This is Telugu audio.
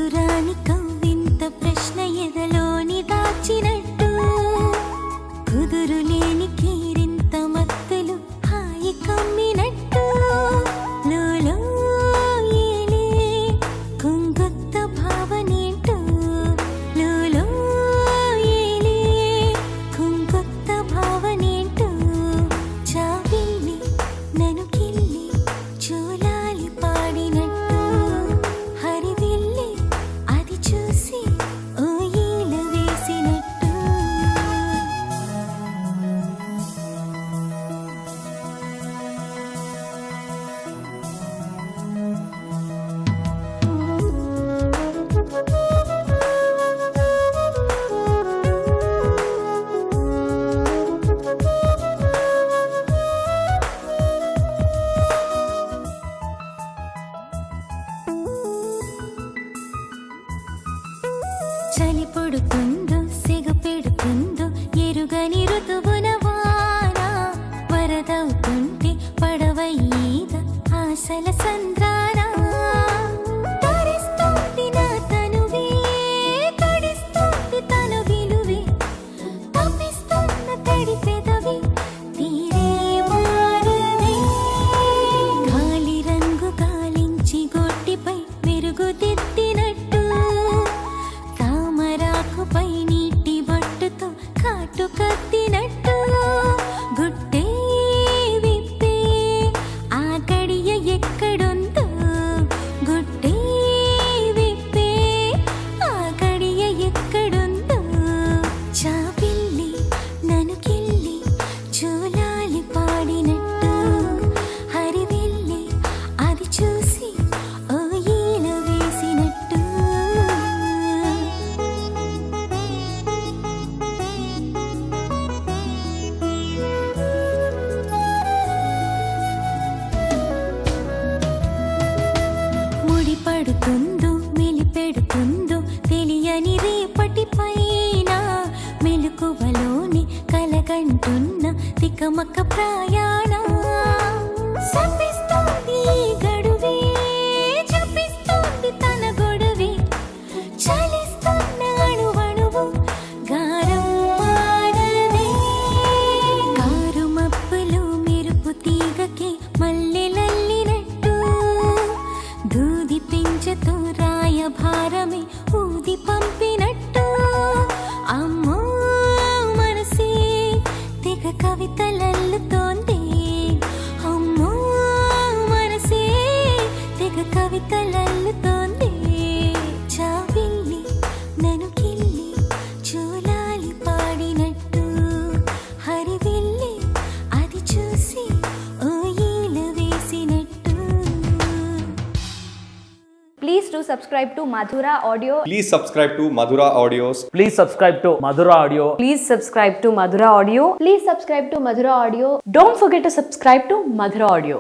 ఎదురాని కవ్వింత ప్రశ్న ఎదలోని దాచినట్టు కుదురులేని కీరింత మత్తులు హాయి కమ్మినట్టు లోలో ఏలే కుంగొత్త భావనేంటో లోలో ఏలే కుంగొత్త భావనేంటో చావిల్లి నన్ను కిల్లి చూలాలి పాడినట్టు హరివిల్లి అది చూసి ఓ ఈల వేసినట్టు చలి పొడుతుందో సెగ పెడుతుందో ఎరుగని ఋతువున వాన వరదవుతుంటే పడవయ్యేద ఆశల సంద్రాన తరిస్తోంది నా తనువే తడిస్తోంది తన విలువే తప్పిస్తున్న తడి పెదవి తీరే మారదే గాలి రంగు గాలించి గొట్టిపై మెరుగుదిద్దినట్టు తామరాకుపై నీటి బొట్టుతో కాటు కత్తినట్టు గుట్టే విప్పే ఆ గడియ ఎక్కడుందో గుట్టే విప్పే ఆ గడియ ఎక్కడుందో చాపిల్లి నన్ను కిల్లి చూలాలి పాడినట్టు హరివిల్లి అది చూసి ఓ ఈల వేసినట్టు ముడిపడుతుందో మెలిపెడుతుందో తెలియని రేపటి పైన మెలకువలోని కలగంటున్న తికమక ప్రయాణ సంపిస్తోంది గడువే చపిస్తోంది తన గొడవే చలిస్తున్న అణువణువు గారం మారదే కారు మబ్బులు మెరుపు తీగకి మల్లెలల్లినట్టు దూది పింఛతో రాయభారమే ఊది పంపినట్టు అమ్మో మనసే తెగ కవితలల్లుతోంది అమ్మో మనసే తెగ కవితలల్లుతోంది చావిల్లి నన్ను కిల్లి చూలాలి పాడినట్టు హరివిల్లి అది చూసి ఓ ఈల వేసినట్టు. Please do subscribe to Madhura Audio. Please subscribe to Madhura Audios. Please subscribe to Madhura Audio. Please subscribe to Madhura Audio. Please subscribe to Madhura Audio. Don't forget to subscribe to Madhura Audio.